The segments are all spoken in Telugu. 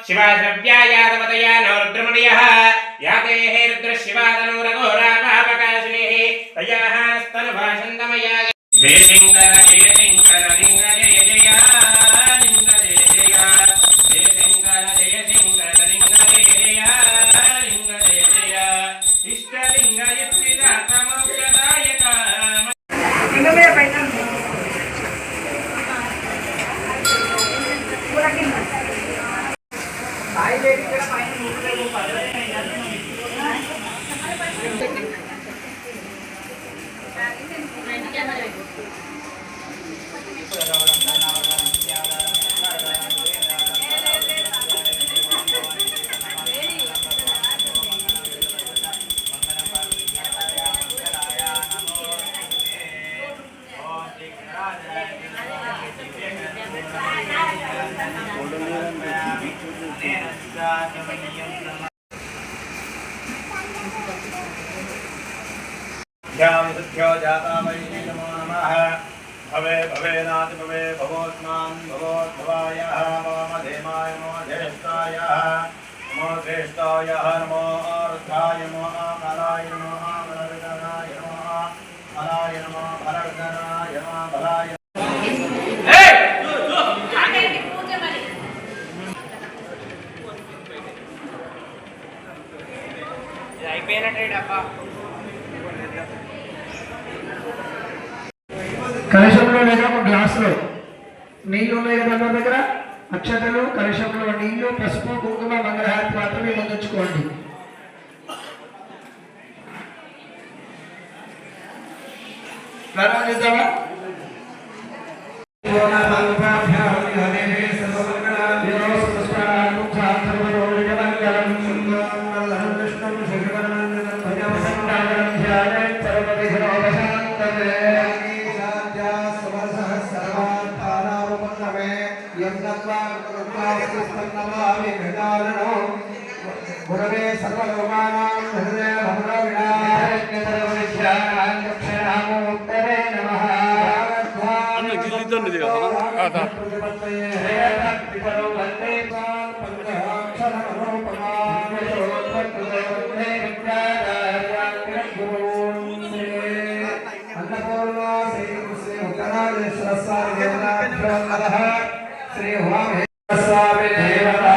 शिवाद्रव्यायातमतया नवरुद्रमणयः याते हे रुद्रशिवादनुरघोरापापकाशिनीः तयाः स्तनभाषन्दमया जय शङ्कर लिंग जय जय लिंग जय जय जय शङ्कर जय शङ्कर लिंग जय जय लिंग जय जय इष्टलिंग युक्तिदातमौषधायक लिंगमे पైన ध्यामुद्ध्यो जाता वै नमो नमः भवे भवेनाति भवे भवोत्मान् भवोद्भवायः वामधेमाय नमो ज्येष्ठायः नमो ज्येष्ठायः नमो रुद्राय नमो कालाय नमो बलविदनाय नमो बलाय नमो बलविदनाय नमो बलाय అయిపోయినట్టే డబ్బా కలశంలో లేదా ఒక గ్లాసులో నీళ్లు ఉన్నాయి కదా మన దగ్గర అక్షతలు కలశంలో నీళ్లు పసుపు కుంకుమ మంగళహారతి మాత్రమే ముందుంచుకోండి. ప్రారంభిద్దామా? गुरवे सर्वलोकानां हृदय भद्रविनायकधर्मविद्यानान्तरे नमः अन्नपूर्णा श्री उत्तरादेश्वरस्वामी श्री स्वामी देवता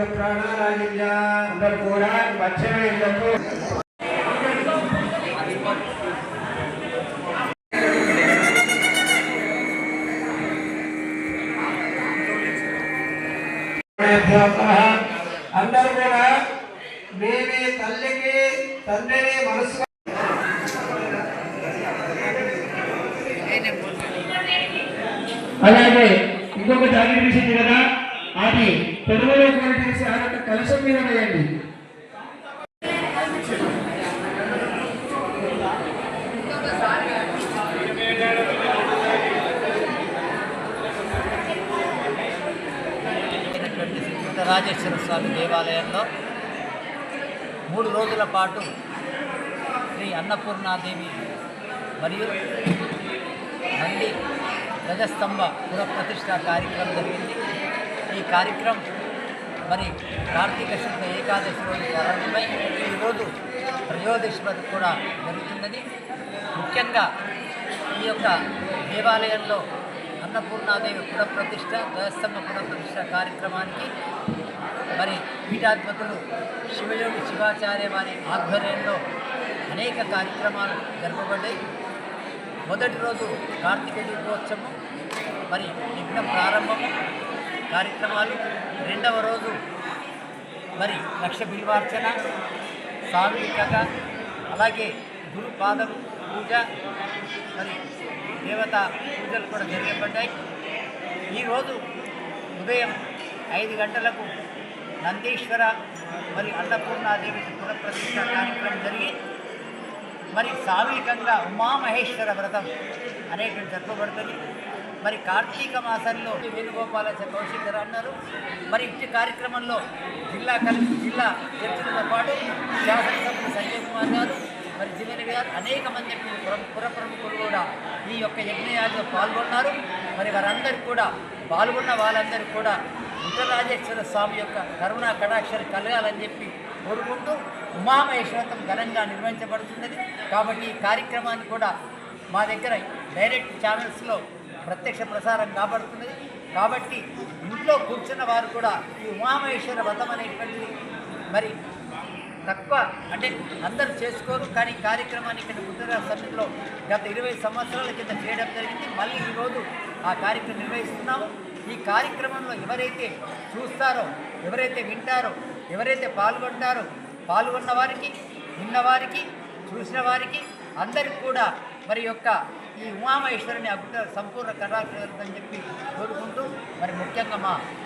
प्राणाराज्ञा अंदर पुराण बच्चे में इनको अंदर కూడా మేమే తల్లికి తండ్రిని మనసు అలాగే ఇంకొక జాగ్రత్త విషయం కదా అది పెదవులో చేసి ఆ యొక్క కలశం మీద వేయండి. రాజేశ్వర స్వామి దేవాలయంలో 3 రోజుల పాటు శ్రీ అన్నపూర్ణాదేవి మరియు నంది ధ్వజస్తంభ పునఃప్రతిష్ఠ కార్యక్రమం జరిగింది. ఈ కార్యక్రమం మరి కార్తీక శుద్ధ ఏకాదశి రోజు ప్రారంభమై ఈరోజు త్రయోదశి వరకు కూడా జరుగుతున్నది. ముఖ్యంగా ఈ యొక్క దేవాలయంలో అన్నపూర్ణాదేవి పునఃప్రతిష్ఠ ధ్వజస్తంభ పునఃప్రతిష్ఠ కార్యక్రమానికి మరి పీఠాధిపతులు శివయోగి శివాచార్య వారి ఆధ్వర్యంలో అనేక కార్యక్రమాలు జరపబడ్డాయి. మొదటి రోజు కార్తీక దీపోత్సవం మరి యజ్ఞ ప్రారంభము కార్యక్రమాలు, రెండవ రోజు మరి లక్ష బిల్వార్చన సామూహికత, అలాగే గురుపాదం పూజ మరి దేవతా పూజలు కూడా జరగబడ్డాయి. ఈరోజు ఉదయం 5 గంటలకు నందీశ్వర మరి అన్నపూర్ణాదేవి పునఃప్రతిష్ఠ కార్యక్రమం జరిగి మరి సామూహికంగా ఉమామహేశ్వర వ్రతం అనేటువంటి జరపబడుతుంది. మరి కార్తీక మాసంలో వేణుగోపాల కౌశిక్ గారు అన్నారు. మరి ఇట్టి కార్యక్రమంలో జిల్లా జడ్జిలతో పాటు శాసనసభ్యులు సంజయ్ కుమార్ గారు, మరి జిల్లా గారు, అనేక మంది పుర ప్రముఖులు కూడా ఈ యొక్క యజ్ఞయాగంలో పాల్గొన్నారు. మరి వారందరికీ కూడా పాల్గొన్న వాళ్ళందరూ కూడా ఉత్తరాజేశ్వర స్వామి యొక్క కరుణా కటాక్షలు కలగాలని చెప్పి కోరుకుంటూ ఉమామహేశ్వరం ఘనంగా నిర్వహించబడుతున్నది. కాబట్టి ఈ కార్యక్రమాన్ని కూడా మా దగ్గర డైరెక్ట్ ఛానల్స్లో ప్రత్యక్ష ప్రసారం కాబడుతున్నది. కాబట్టి ఇంట్లో కూర్చున్న వారు కూడా ఈ ఉమామహేశ్వర వ్రతం అనేటువంటిది మరి తక్కువ అంటే అందరూ చేసుకోరు, కానీ కార్యక్రమాన్ని ఇక్కడ ఉత్తరాజ సన్నిధిలో గత 20 సంవత్సరాల కింద చేయడం జరిగింది. మళ్ళీ ఈరోజు ఆ కార్యక్రమం నిర్వహిస్తున్నాము. ఈ కార్యక్రమంలో ఎవరైతే చూస్తారో, ఎవరైతే వింటారో, ఎవరైతే పాల్గొన్న వారికి, విన్నవారికి, చూసిన వారికి అందరికి కూడా మరి యొక్క ఈ ఉమామహేశ్వరుని సంపూర్ణ కటాక్షం అని చెప్పి కోరుకుంటూ మరి ముఖ్యంగా మా